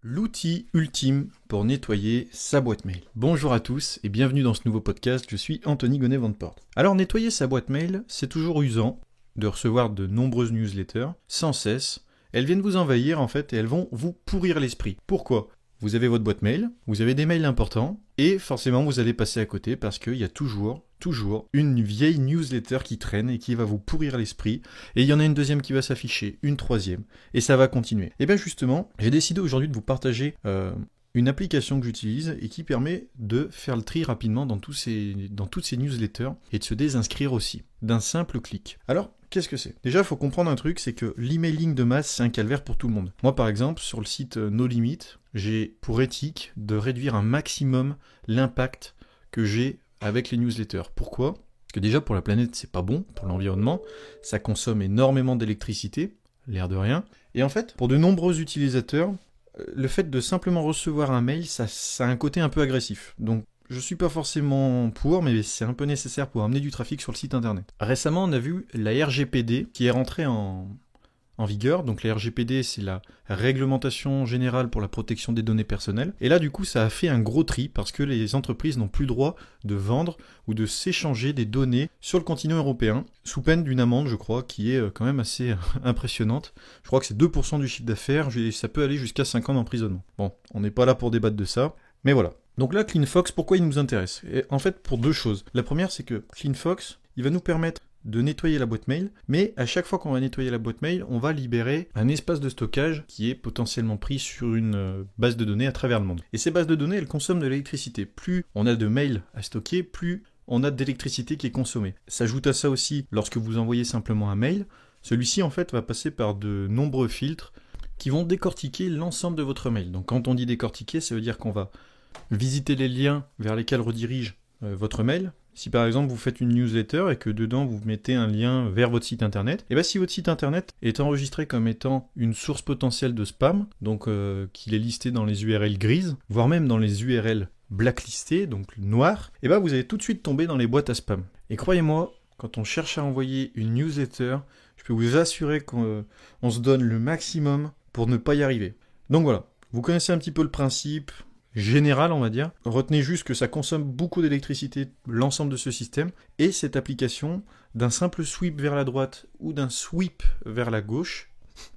L'outil ultime pour nettoyer sa boîte mail. Bonjour à tous et bienvenue dans ce nouveau podcast, je suis Anthony Gonnet-Vandeporte. Alors nettoyer sa boîte mail, c'est toujours usant de recevoir de nombreuses newsletters, sans cesse. Elles viennent vous envahir en fait et elles vont vous pourrir l'esprit. Pourquoi ? Vous avez votre boîte mail, vous avez des mails importants et forcément vous allez passer à côté parce qu'il y a toujours une vieille newsletter qui traîne et qui va vous pourrir l'esprit. Et il y en a une deuxième qui va s'afficher, une troisième, et ça va continuer. Et bien justement, j'ai décidé aujourd'hui de vous partager une application que j'utilise et qui permet de faire le tri rapidement dans toutes ces newsletters et de se désinscrire aussi, d'un simple clic. Alors, qu'est-ce que c'est ? Déjà, il faut comprendre un truc, c'est que l'emailing de masse, c'est un calvaire pour tout le monde. Moi, par exemple, sur le site No Limit, j'ai pour éthique de réduire un maximum l'impact que j'ai avec les newsletters. Pourquoi ? Parce que déjà, pour la planète, c'est pas bon, pour l'environnement, ça consomme énormément d'électricité, l'air de rien. Et en fait, pour de nombreux utilisateurs, le fait de simplement recevoir un mail, ça a un côté un peu agressif. Donc, je suis pas forcément pour, mais c'est un peu nécessaire pour amener du trafic sur le site internet. Récemment, on a vu la RGPD qui est rentrée en vigueur. Donc la RGPD, c'est la réglementation générale pour la protection des données personnelles. Et là, du coup, ça a fait un gros tri parce que les entreprises n'ont plus le droit de vendre ou de s'échanger des données sur le continent européen, sous peine d'une amende, je crois, qui est quand même assez impressionnante. Je crois que c'est 2% du chiffre d'affaires, ça peut aller jusqu'à 5 ans d'emprisonnement. Bon, on n'est pas là pour débattre de ça, mais voilà. Donc là, CleanFox, pourquoi il nous intéresse ? Et en fait, pour deux choses. La première, c'est que CleanFox, il va nous permettre de nettoyer la boîte mail, mais à chaque fois qu'on va nettoyer la boîte mail, on va libérer un espace de stockage qui est potentiellement pris sur une base de données à travers le monde. Et ces bases de données, elles consomment de l'électricité. Plus on a de mails à stocker, plus on a d'électricité qui est consommée. S'ajoute à ça aussi, lorsque vous envoyez simplement un mail, celui-ci en fait va passer par de nombreux filtres qui vont décortiquer l'ensemble de votre mail. Donc quand on dit décortiquer, ça veut dire qu'on va visiter les liens vers lesquels redirige votre mail. Si par exemple vous faites une newsletter et que dedans vous mettez un lien vers votre site internet, et bien si votre site internet est enregistré comme étant une source potentielle de spam, donc qu'il est listé dans les URL grises, voire même dans les URL blacklistées, donc noires, et bien vous allez tout de suite tomber dans les boîtes à spam. Et croyez-moi, quand on cherche à envoyer une newsletter, je peux vous assurer qu'on se donne le maximum pour ne pas y arriver. Donc voilà, vous connaissez un petit peu le principe général, on va dire. Retenez juste que ça consomme beaucoup d'électricité, l'ensemble de ce système, et cette application, d'un simple sweep vers la droite ou d'un sweep vers la gauche,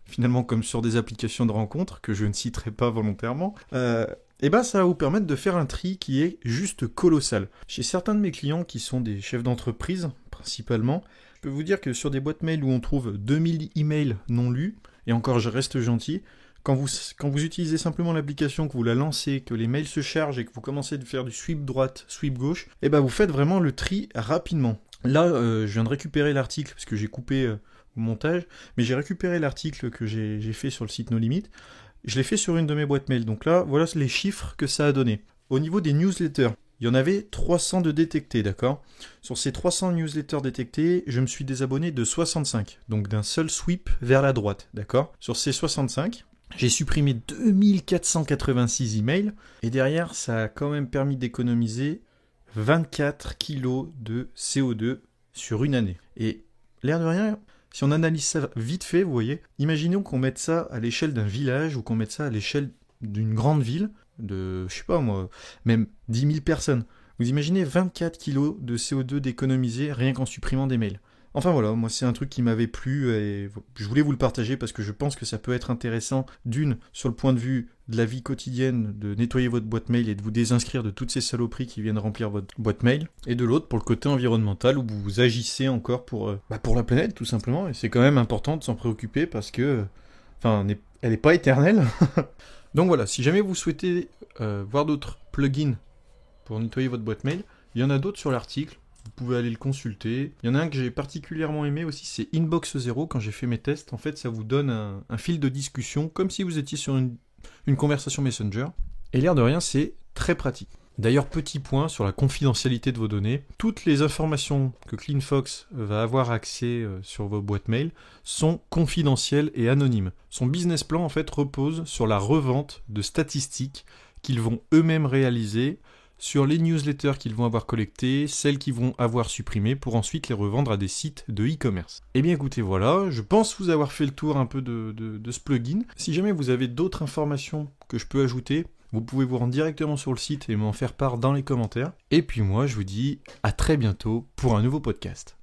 finalement comme sur des applications de rencontres, que je ne citerai pas volontairement, et ben ça va vous permettre de faire un tri qui est juste colossal. Chez certains de mes clients qui sont des chefs d'entreprise, principalement, je peux vous dire que sur des boîtes mail où on trouve 2000 emails non lus, et encore je reste gentil, quand vous utilisez simplement l'application, que vous la lancez, que les mails se chargent et que vous commencez à faire du sweep droite, sweep gauche, et ben vous faites vraiment le tri rapidement. Là, je viens de récupérer l'article, parce que j'ai coupé au montage, mais j'ai récupéré l'article que j'ai fait sur le site No Limit. Je l'ai fait sur une de mes boîtes mail. Donc là, voilà les chiffres que ça a donné. Au niveau des newsletters, il y en avait 300 de détectés, d'accord ? Sur ces 300 newsletters détectés, je me suis désabonné de 65, donc d'un seul sweep vers la droite, d'accord ? Sur ces 65... j'ai supprimé 2486 emails et derrière, ça a quand même permis d'économiser 24 kilos de CO2 sur une année. Et l'air de rien, si on analyse ça vite fait, vous voyez, imaginons qu'on mette ça à l'échelle d'un village ou qu'on mette ça à l'échelle d'une grande ville de, je sais pas moi, même 10 000 personnes. Vous imaginez 24 kilos de CO2 d'économiser rien qu'en supprimant des mails. Enfin voilà, moi c'est un truc qui m'avait plu et je voulais vous le partager parce que je pense que ça peut être intéressant d'une, sur le point de vue de la vie quotidienne, de nettoyer votre boîte mail et de vous désinscrire de toutes ces saloperies qui viennent remplir votre boîte mail, et de l'autre pour le côté environnemental où vous agissez encore pour la planète tout simplement, et c'est quand même important de s'en préoccuper parce que, elle n'est pas éternelle. Donc voilà, si jamais vous souhaitez voir d'autres plugins pour nettoyer votre boîte mail, il y en a d'autres sur l'article. Vous pouvez aller le consulter. Il y en a un que j'ai particulièrement aimé aussi, c'est Inbox Zero. Quand j'ai fait mes tests, en fait, ça vous donne un fil de discussion, comme si vous étiez sur une conversation Messenger. Et l'air de rien, c'est très pratique. D'ailleurs, petit point sur la confidentialité de vos données. Toutes les informations que CleanFox va avoir accès sur vos boîtes mail sont confidentielles et anonymes. Son business plan, en fait, repose sur la revente de statistiques qu'ils vont eux-mêmes réaliser sur les newsletters qu'ils vont avoir collectées, celles qu'ils vont avoir supprimées pour ensuite les revendre à des sites de e-commerce. Eh bien écoutez, voilà, je pense vous avoir fait le tour un peu de ce plugin. Si jamais vous avez d'autres informations que je peux ajouter, vous pouvez vous rendre directement sur le site et m'en faire part dans les commentaires. Et puis moi, je vous dis à très bientôt pour un nouveau podcast.